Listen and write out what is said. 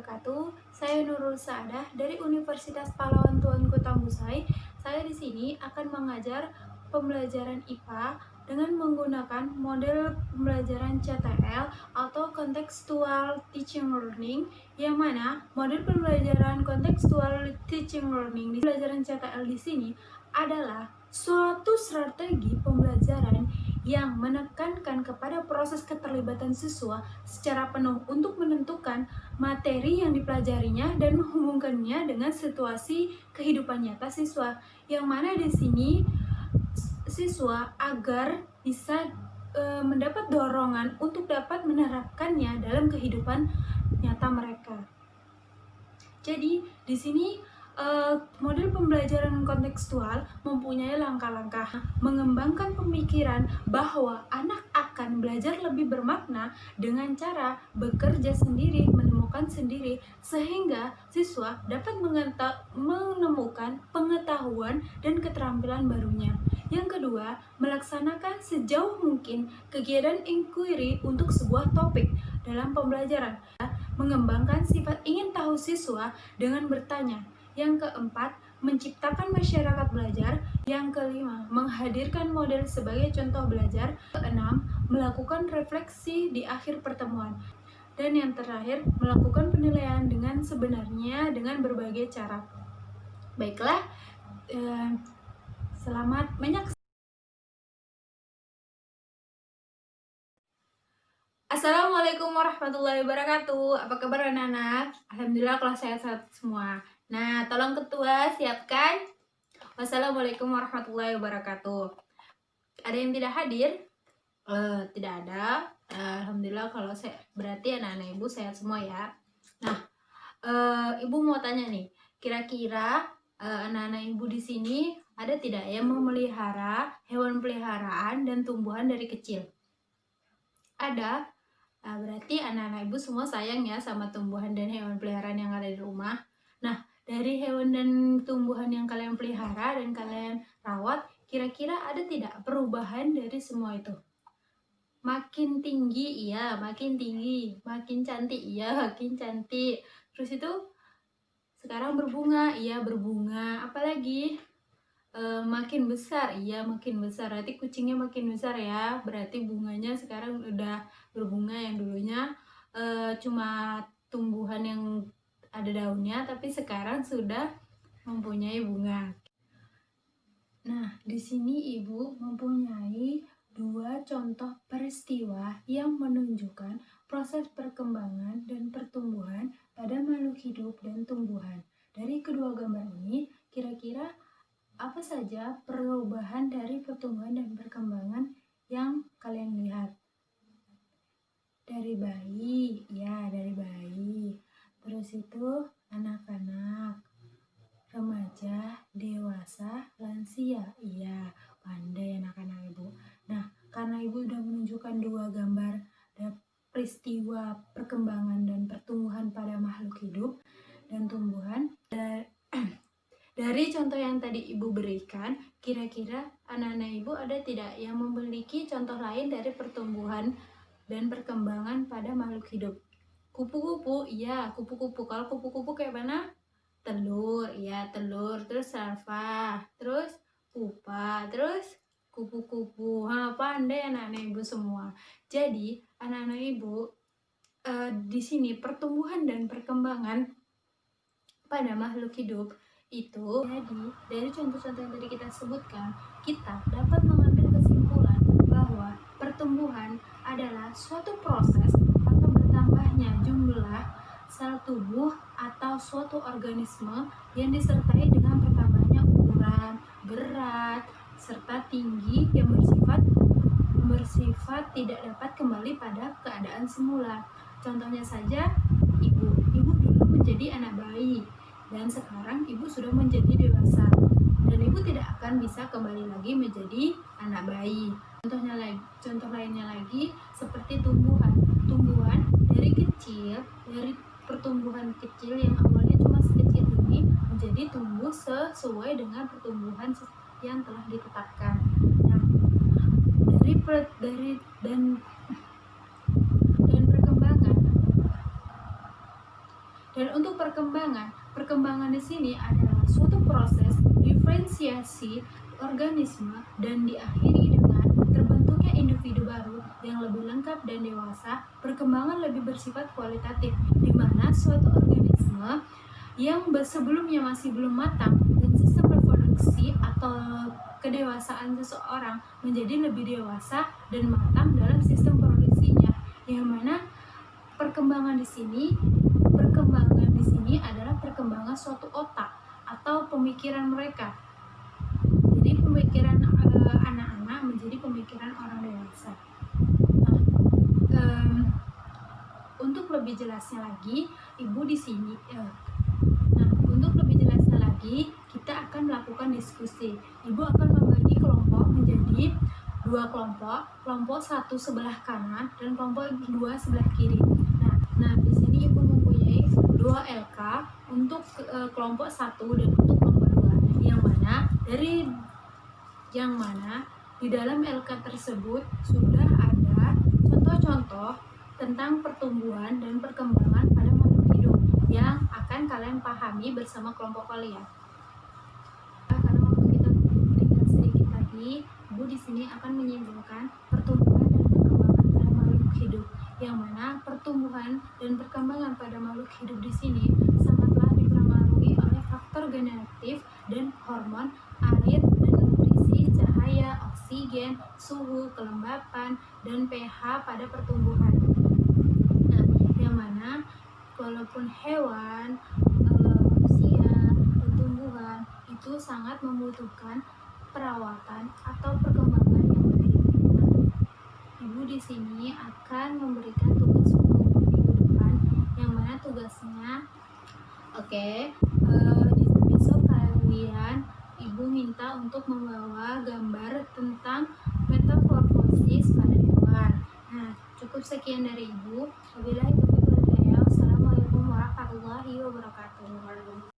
wabarakatuh. Saya Nurul Saadah dari Universitas Pahlawan Tuanku Tambusai. Saya di sini akan mengajar pembelajaran IPA dengan menggunakan model pembelajaran CTL atau Contextual Teaching Learning, yang mana model pembelajaran Contextual Teaching Learning di pembelajaran CTL di sini adalah suatu strategi pembelajaran yang menekankan kepada proses keterlibatan siswa secara penuh untuk menentukan materi yang dipelajarinya dan menghubungkannya dengan situasi kehidupan nyata siswa, yang mana di sini siswa agar bisa mendapat dorongan untuk dapat menerapkannya dalam kehidupan nyata mereka. Jadi di sini model pembelajaran kontekstual mempunyai langkah-langkah mengembangkan pemikiran bahwa anak akan belajar lebih bermakna dengan cara bekerja sendiri, menemukan sendiri, sehingga siswa dapat menemukan pengetahuan dan keterampilan barunya. Yang kedua, melaksanakan sejauh mungkin kegiatan inquiry untuk sebuah topik dalam pembelajaran, mengembangkan sifat ingin tahu siswa dengan bertanya. Yang keempat, menciptakan masyarakat belajar. Yang kelima, menghadirkan model sebagai contoh belajar. Keenam, melakukan refleksi di akhir pertemuan. Dan yang terakhir, melakukan penilaian dengan sebenarnya dengan berbagai cara. Baiklah, selamat menyaksikan. Assalamualaikum warahmatullahi wabarakatuh. Apa kabar anak-anak? Alhamdulillah kalau sehat-sehat semua. Nah, tolong ketua siapkan. Wassalamualaikum warahmatullahi wabarakatuh. Ada yang tidak hadir? Tidak ada. Alhamdulillah kalau berarti anak-anak ibu sehat semua ya. Nah, ibu mau tanya nih, kira-kira anak-anak ibu di sini ada tidak yang memelihara hewan peliharaan dan tumbuhan dari kecil? Ada. Nah, berarti anak-anak ibu semua sayang ya sama tumbuhan dan hewan peliharaan yang ada di rumah. Nah, dari hewan dan tumbuhan yang kalian pelihara dan kalian rawat, kira-kira ada tidak perubahan dari semua itu? Makin tinggi, iya makin tinggi. Makin cantik, iya makin cantik. Terus itu sekarang berbunga, iya berbunga. Apalagi? Makin besar, iya makin besar. Berarti kucingnya makin besar ya. Berarti bunganya sekarang udah berbunga, yang dulunya cuma tumbuhan yang ada daunnya, tapi sekarang sudah mempunyai bunga. Nah, di sini ibu mempunyai dua contoh peristiwa yang menunjukkan proses perkembangan dan pertumbuhan pada makhluk hidup dan tumbuhan. Dari kedua gambar ini, kira-kira apa saja perubahan dari pertumbuhan dan perkembangan yang kalian lihat? Dari bayi, ya dari bayi. Terus itu anak-anak, remaja, dewasa, lansia. Iya, pandai anak-anak ibu. Nah, karena ibu sudah menunjukkan dua gambar peristiwa perkembangan dan pertumbuhan pada makhluk hidup dan tumbuhan, dari contoh yang tadi ibu berikan, kira-kira anak-anak ibu ada tidak yang memiliki contoh lain dari pertumbuhan dan perkembangan pada makhluk hidup? Kupu-kupu, iya kupu-kupu. Kalau kupu-kupu kayak mana? Telur, iya telur. Terus larva, terus pupa, terus kupu-kupu. Pandai anak-anak ibu semua. Jadi anak-anak ibu di sini pertumbuhan dan perkembangan pada makhluk hidup itu. Jadi dari contoh-contoh yang tadi kita sebutkan, kita dapat mengambil kesimpulan bahwa pertumbuhan adalah suatu proses atau bertambahnya jumlah sel tubuh atau suatu organisme yang disertai dengan bertambahnya ukuran, berat, serta tinggi yang bersifat tidak dapat kembali pada keadaan semula. Contohnya saja, ibu dulu menjadi anak bayi, dan sekarang ibu sudah menjadi dewasa, dan ibu tidak akan bisa kembali lagi menjadi anak bayi. Contoh lainnya lagi seperti tumbuhan dari kecil, dari pertumbuhan kecil yang awalnya cuma sekecil ini menjadi tumbuh sesuai dengan pertumbuhan yang telah ditetapkan. Nah, Dan untuk perkembangan di sini adalah suatu proses diferensiasi organisme dan diakhiri dengan terbentuknya individu baru yang lebih lengkap dan dewasa. Perkembangan lebih bersifat kualitatif, di mana suatu organisme yang sebelumnya masih belum matang dan sistem reproduksi atau kedewasaan seseorang menjadi lebih dewasa dan matang dalam sistem produksinya, yang mana perkembangan di sini adalah perkembangan suatu otak atau pemikiran mereka. Jadi pemikiran anak-anak menjadi pemikiran orang dewasa. Untuk lebih jelasnya lagi, kita akan melakukan diskusi. Ibu akan membagi kelompok menjadi 2 kelompok, kelompok 1 sebelah kanan dan kelompok 2 sebelah kiri. Nah, di sini ibu mempunyai 2 LK untuk kelompok 1 dan untuk kelompok 2, yang mana di dalam LK tersebut sudah ada contoh-contoh tentang pertumbuhan dan perkembangan pada makhluk hidup yang akan kalian pahami bersama kelompok kalian. Karena waktu kita tinggal sedikit lagi, Ibu di sini akan menyimpulkan pertumbuhan dan perkembangan pada makhluk hidup, yang mana pertumbuhan dan perkembangan pada makhluk hidup di sini sangatlah dipengaruhi oleh faktor genetik dan hormon, air dan nutrisi, cahaya, oksigen, suhu, kelembapan, dan pH pada pertumbuhan. Nah, yang mana walaupun hewan, manusia, tumbuhan itu sangat membutuhkan perawatan atau perkembangan yang baik. Ibu di sini akan memberikan tugas untuk minggu depan, yang mana tugasnya, besok kalian Ibu minta untuk membawa gambar tentang metamorfosis pada hewan. Nah, cukup sekian dari Ibu. Wabillahi taufiq wal hidayah. Wassalamualaikum warahmatullahi wabarakatuh.